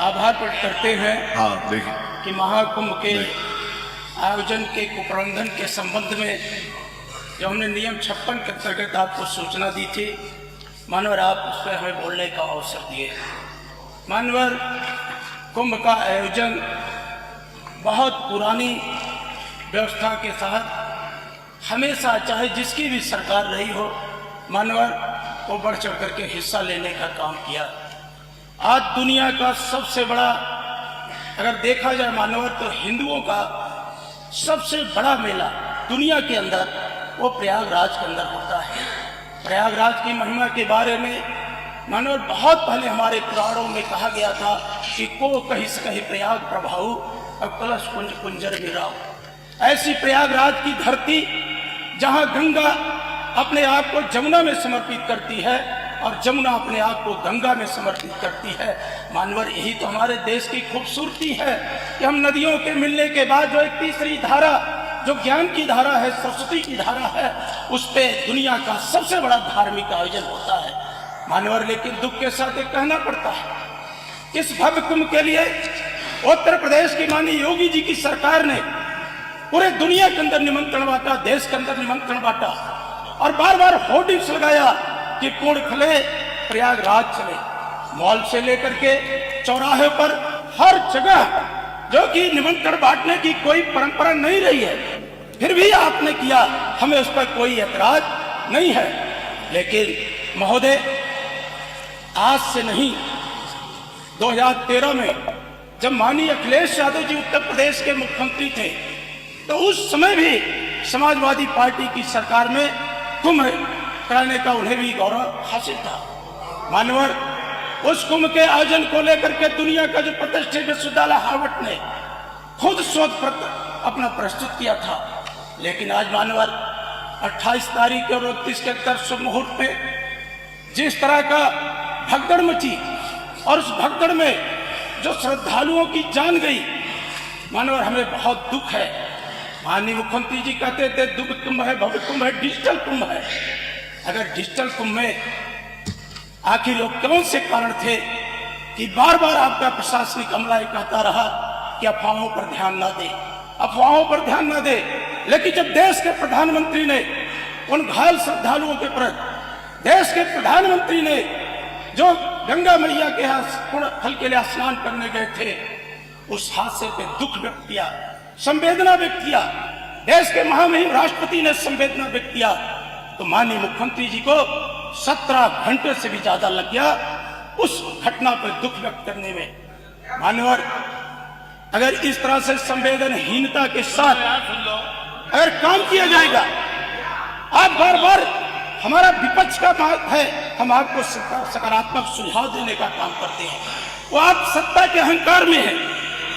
आभार प्रकट करते हैं हाँ देखिए कि महाकुंभ के आयोजन के कुप्रबंधन के संबंध में जो हमने नियम 56 के अंतर्गत आपको सूचना दी थी, मानवर आप उस पर हमें बोलने का अवसर दिए। मानवर कुंभ का आयोजन बहुत पुरानी व्यवस्था के तहत हमेशा चाहे जिसकी भी सरकार रही हो, मानवर को बढ़ चढ़ करके हिस्सा लेने का काम किया। आज दुनिया का सबसे बड़ा अगर देखा जाए मानवर तो हिंदुओं का सबसे बड़ा मेला दुनिया के अंदर वो प्रयागराज के अंदर होता है। प्रयागराज की महिमा के बारे में मानवर बहुत पहले हमारे पुराणों में कहा गया था कि को कहीं से कहीं प्रयाग प्रभाऊ और कलश कुंज कुंजर गिराओ। ऐसी प्रयागराज की धरती जहां गंगा अपने आप को जमुना में समर्पित करती है और जमुना अपने आप को गंगा में समर्पित करती है। मानवर यही तो हमारे देश की खूबसूरती है कि हम नदियों के मिलने के बाद जो एक तीसरी धारा जो ज्ञान की धारा है, सरस्वती की धारा है, उस पे दुनिया का सबसे बड़ा धार्मिक आयोजन होता है। मानवर लेकिन दुख के साथ एक कहना पड़ता है इस भव्य कुंभ के लिए उत्तर प्रदेश की माननीय योगी जी की सरकार ने पूरे दुनिया के अंदर निमंत्रण बांटा, देश के अंदर निमंत्रण बांटा और बार बार होर्डिंग्स लगाया कि कुंभ खले प्रयागराज चले। मॉल से लेकर के चौराहे पर हर जगह जो कि निमंत्रण बांटने की कोई परंपरा नहीं रही है, फिर भी आपने किया, हमें उस पर कोई ऐतराज नहीं है। लेकिन महोदय आज से नहीं, 2013 में जब माननीय अखिलेश यादव जी उत्तर प्रदेश के मुख्यमंत्री थे तो उस समय भी समाजवादी पार्टी की सरकार में कुंभ कराने का उन्हें भी गौरव हासिल था। मानवर उस कुंभ के आयोजन को लेकर के दुनिया का जो प्रतिष्ठित विश्वविद्यालय हार्वर्ड ने खुद शोध पत्र अपना प्रस्तुत किया था। लेकिन आज मानवर 28 तारीख और 29 के अंदर शुभ मुहूर्त में जिस तरह का भगदड़ मची और उस भगदड़ में जो श्रद्धालुओं की जान गई, मानवर हमें बहुत दुख है। माननीय मुख्यमंत्री जी कहते थे दुख कुंभ है, भव्य कुंभ है, डिजिटल कुंभ है। अगर डिजिटल कुंभ में आखिर वो कौन से कारण थे कि बार बार आपका प्रशासनिक अमला कहता रहा कि अफवाहों पर ध्यान ना दे, अफवाहों पर ध्यान ना दे। लेकिन जब देश के प्रधानमंत्री ने उन घायल श्रद्धालुओं के प्रति, देश के प्रधानमंत्री ने जो गंगा मैया के यहाँ फल के लिए स्नान करने गए थे, उस हादसे पे दुख व्यक्त किया, संवेदना व्यक्त किया, देश के महामहिम राष्ट्रपति ने संवेदना व्यक्त किया, तो माननीय मुख्यमंत्री जी को 17 घंटे से भी ज्यादा लग गया उस घटना पर दुख व्यक्त करने में। मानवर अगर इस तरह से संवेदनहीनता के साथ अगर काम किया जाएगा, आप बार बार हमारा विपक्ष का बात है, हम आपको सकारात्मक सुझाव देने का काम करते हैं, वो आप सत्ता के अहंकार में हैं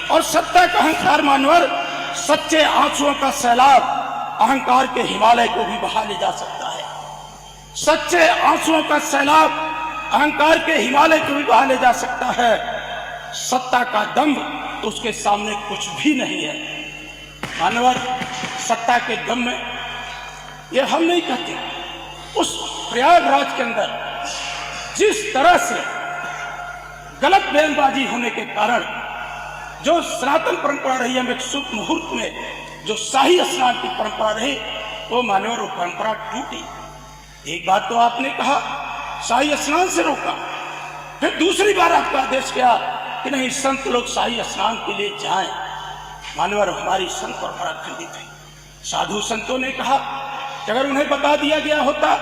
और सत्ता का अहंकार मानवर सच्चे आंसुओं का सैलाब अहंकार के हिमालय को भी बहा ले जा सकता है। सच्चे आंसुओं का सैलाब अहंकार के हिमालय को भी बहा ले जा सकता है। सत्ता का दम्भ तो उसके सामने कुछ भी नहीं है। मानवर सत्ता के दम में ये हम नहीं कहते, उस प्रयागराज के अंदर जिस तरह से गलत बयानबाजी होने के कारण जो सनातन परंपरा रही है, एक शुभ मुहूर्त में जो शाही स्नान की परंपरा रही, वो मानवर वो परंपरा टूटी। एक बात तो आपने कहा शाही स्नान से रोका, फिर दूसरी बार आपका आदेश किया कि नहीं संत लोग शाही स्नान के लिए जाएं। मानवर हमारी संत परंपरा खंडित है। साधु संतों ने कहा कि अगर उन्हें बता दिया गया होता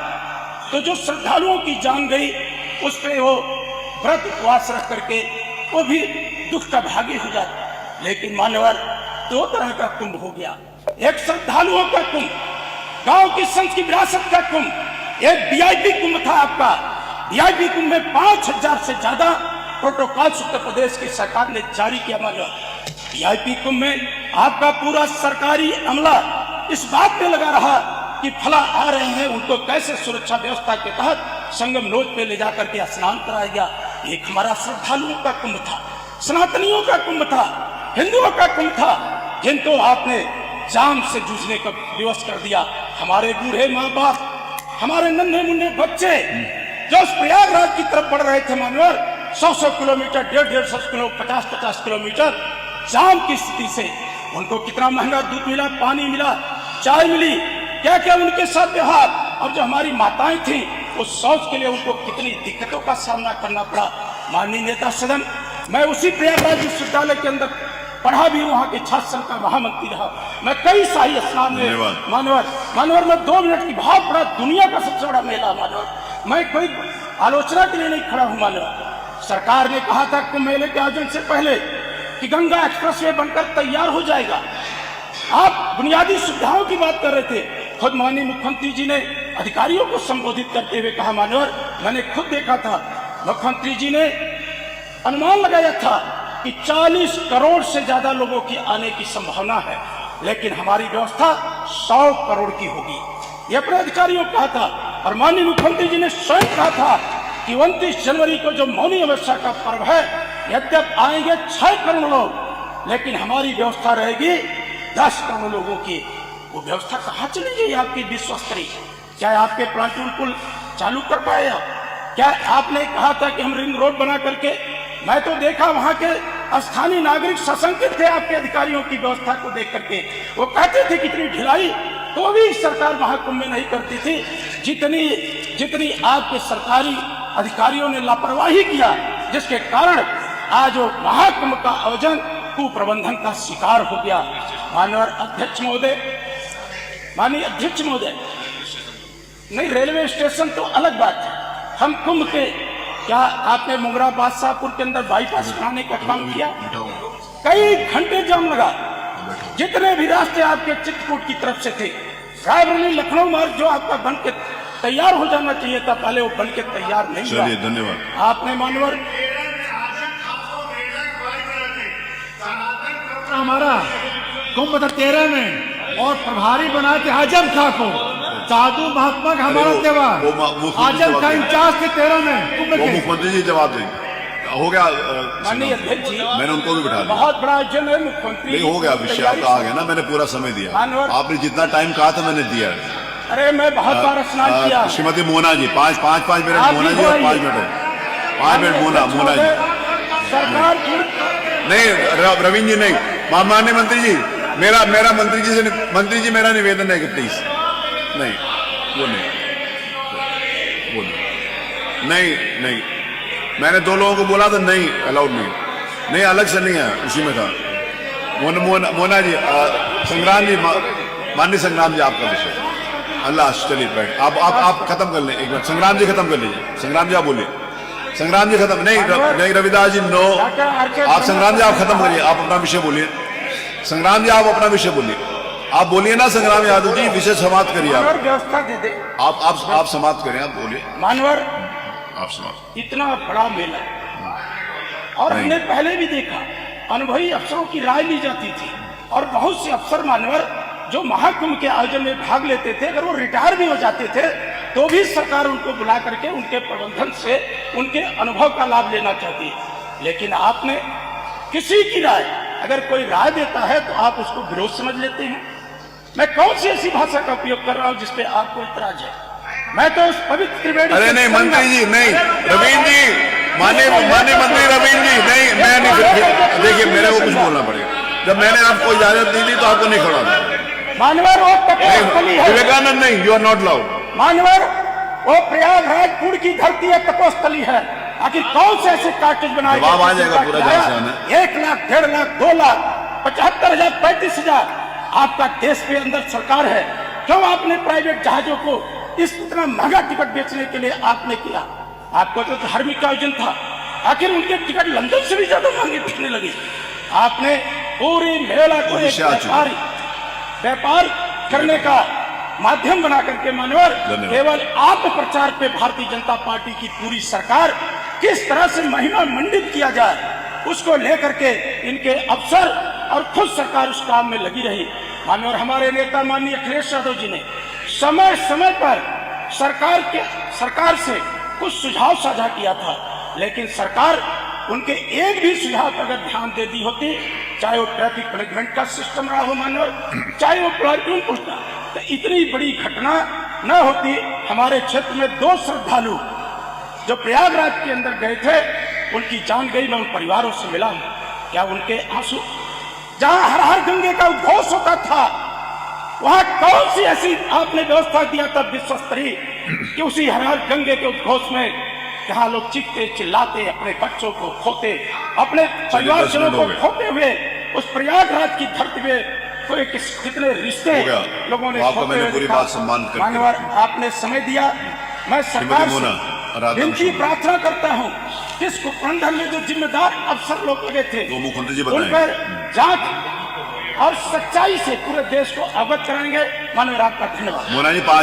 तो जो श्रद्धालुओं की जान गई उस पे वो व्रत उपवास रख करके वो भी दुख का भागी हो जाता। लेकिन मानवर 2 तरह का कुंभ हो गया, एक श्रद्धालुओं का कुंभ, गांव की संत की विरासत का कुंभ, एक वीआईपी कुंभ था आपका। वीआईपी कुंभ में 5000 से ज्यादा प्रोटोकॉल उत्तर प्रदेश की सरकार ने जारी किया। मानवर वीआईपी कुंभ में आपका पूरा सरकारी अमला इस बात पे लगा रहा कि फला आ रहे हैं, उनको कैसे सुरक्षा व्यवस्था के तहत संगम नोच पे ले जाकर के स्नान कराया गया। एक हमारा श्रद्धालुओं का कुंभ था, सनातनियों का कुंभ था, हिंदुओं का कुंभ था, जिनको आपने जान से जूझने का विवश कर दिया। हमारे बूढ़े माँ बाप, हमारे नन्हे मुन्ने बच्चे जो उस प्रयागराज की तरफ बढ़ रहे थे मानवर, 100 किलोमीटर, 150 किलोमीटर, 50 किलोमीटर जाम की स्थिति से उनको कितना महंगा दूध मिला, पानी मिला, चाय मिली, क्या क्या उनके साथ व्यवहार। और जो हमारी माताएं थी उस शौच के लिए उनको कितनी दिक्कतों का सामना करना पड़ा। माननीय नेता सदन, मैं उसी प्रयागराज विश्वविद्यालय के अंदर पढ़ा भी, वहाँ के छात्र संघ का महामंत्री रहा। मैं कई शाही स्नान में मानवर में 2 मिनट की बहुत बड़ा, दुनिया का सबसे बड़ा मेला मानवर, मैं कोई आलोचना के लिए नहीं खड़ा हूँ। मानवर सरकार ने कहा था कुंभ मेले के आयोजन से पहले कि गंगा एक्सप्रेसवे बनकर तैयार हो जाएगा। आप बुनियादी सुविधाओं की बात कर रहे थे। खुद माननीय मुख्यमंत्री जी ने अधिकारियों को संबोधित करते हुए कहा, मानवर मैंने खुद देखा था, मुख्यमंत्री जी ने अनुमान लगाया था कि 40 करोड़ से ज्यादा लोगों की आने की संभावना है, लेकिन हमारी व्यवस्था 100 करोड़ की होगी, ये अपने अधिकारियों को कहा था। और माननीय मुख्यमंत्री जी ने स्वयं कहा था कि 29 जनवरी को जो मौनी अमावस्या का पर्व है, यद्यप आएंगे 6 करोड़ लोग, लेकिन हमारी व्यवस्था रहेगी 10 करोड़ लोगों की। वो व्यवस्था कहाँ चली गई आपकी विश्वस्तरीय? क्या आपके प्लाटून पुल चालू कर पाए? क्या आपने कहा था कि हम रिंग रोड बना करके, मैं तो देखा वहां के स्थानीय नागरिक सशंकित थे आपके अधिकारियों की व्यवस्था को देख करके। वो कहते थे कितनी ढिलाई तो भी सरकार महाकुंभ में नहीं करती थी, जितनी आपके सरकारी अधिकारियों ने लापरवाही किया, जिसके कारण आज वो महाकुंभ का आयोजन कुप्रबंधन का शिकार हो गया। माननीय अध्यक्ष महोदय, नहीं, रेलवे स्टेशन तो अलग बात है। हम कुंभ के, क्या आपने मुंगरा बादशाहपुर के अंदर बाईपास बनाने का काम किया? कई घंटे जाम लगा। जितने भी रास्ते आपके चित्रकूट की तरफ से थे, रायबरेली लखनऊ मार्ग जो आपका बन के तैयार हो जाना चाहिए था, पहले वो बन के तैयार नहीं हुआ। धन्यवाद। आपने मानवर हमारा कुंभ था 13 में और प्रभारी बनाए थे आजम खां को, साधु महात्मा का हमारा त्योहार। आजम खां इंचार्ज थे 13 में कुंभ के। मुख्यमंत्री जी जवाब दें। हो गया माननीय अध्यक्ष जी, मैंने उनको भी बिठा लिया। बहुत बड़ा आयोजन है, मुख्यमंत्री नहीं हो गया, विषय आपका आ गया ना, मैंने पूरा समय दिया, आपने जितना टाइम कहा था मैंने दिया। अरे मैं बहुत बार स्नान किया। Shrimati Mona ji 5 minute, Mona ji 5 minute Mona ji. सरकार नहीं रवीन जी नहीं, माननीय मंत्री जी, मेरा मंत्री जी मेरा निवेदन है कि प्लीज नहीं, वो नहीं, मैंने 2 लोगों को बोला था, नहीं अलाउड नहीं, अलग से नहीं है, उसी में था। मोना जी, संग्राम जी, माननीय संग्राम जी, आपका विषय। अल्लाह, चलिए बैठ, आप खत्म कर लें एक बार। संग्राम जी खत्म कर लीजिए, संग्राम जी आप बोलिए। संग्राम जी खत्म नहीं, रविदास जी नो, आप संग्राम जी आप खत्म करिए, आप अपना विषय बोलिए। संग्राम जी आप अपना विषय बोलिए, आप बोलिए ना संग्राम यादव जी, विषय समाप्त करिए। आप व्यवस्था दे दे, आप समाप्त करें, आप बोलिए। मानवर आप समाप्त। इतना बड़ा मेला, और हमने पहले भी देखा अनुभवी अफसरों की राय ली जाती थी, और बहुत से अफसर मानवर जो महाकुंभ के आयोजन में भाग लेते थे, अगर वो रिटायर भी हो जाते थे तो भी सरकार उनको बुला करके उनके प्रबंधन से उनके अनुभव का लाभ लेना चाहती है। लेकिन आपने किसी की राय, अगर कोई राय देता है तो आप उसको विरोध समझ लेते हैं। मैं कौन सी ऐसी भाषा का उपयोग कर रहा हूं जिसपे आपको इतराज है? मैं तो उस पवित्र त्रिवेणी, अरे नहीं मंत्री जी, नहीं रवीन जी, माननीय मंत्री रवीन जी, नहीं मैं नहीं, देखिए मेरे को कुछ बोलना पड़ेगा। जब मैंने आपको इजाजत दी थी तो आपको नहीं खड़ा। मानवर वो तपोस्थली है, विवेकानंद नहीं, यू आर नॉट लाउड। मानवर वो प्रयागराज की धरती है, तपोस्थली है। आखिर कौन से ऐसे कार्टेज बनाए? जवाब आ जाएगा पूरा जहाँ से आना। 1 लाख, 1.5 लाख, 2 लाख, 75,000, 35,000 आपका देश के अंदर सरकार है। क्यों आपने प्राइवेट जहाजों को इतना महंगा टिकट बेचने के लिए आपने किया? आपको तो धार्मिक आयोजन था, आखिर उनके टिकट लंदन से भी ज्यादा महंगे बिकने लगे। आपने पूरे मेला को व्यापार करने का माध्यम बना करके मानवर, केवल आत्म प्रचार पे भारतीय जनता पार्टी की पूरी सरकार किस तरह से महिमा मंडित किया जाए, उसको लेकर के इनके अफसर और खुद सरकार उस काम में लगी रही। मानवर हमारे नेता माननीय अखिलेश यादव जी ने समय समय पर सरकार से कुछ सुझाव साझा किया था, लेकिन सरकार उनके एक भी सुझाव पर अगर ध्यान दे दी होती, चाहे वो ट्रैफिक मैनेजमेंट का सिस्टम रहा हो मानवर, चाहे वो प्लाटून पुलिस, तो इतनी बड़ी घटना न होती। हमारे क्षेत्र में 2 श्रद्धालु जो प्रयागराज के अंदर गए थे, उनकी जान गई, मैं उन परिवारों से मिला हूं। क्या उनके आंसू, जहां हर हर गंगे का उद्घोष होता था, वहां कौन सी ऐसी आपने व्यवस्था दिया था विश्व स्तरीय कि उसी हर हर गंगे के उद्घोष में जहां लोग चीखते चिल्लाते, अपने बच्चों को खोते, अपने परिवारजनों को खोते हुए उस प्रयागराज की धरती में कोई कितने रिश्ते लोगों ने आपका मैंने पूरी बात सम्मान करके मानवर आपने समय दिया। मैं सरकार से विनती प्रार्थना करता हूं कि इस कुप्रबंधन में जो जिम्मेदार अफसर लोग लगे थे वो मुख्यमंत्री जी उन पर जांच और सच्चाई से पूरे देश को अवगत कराएंगे। मानवर आपका धन्यवाद। मोना जी 5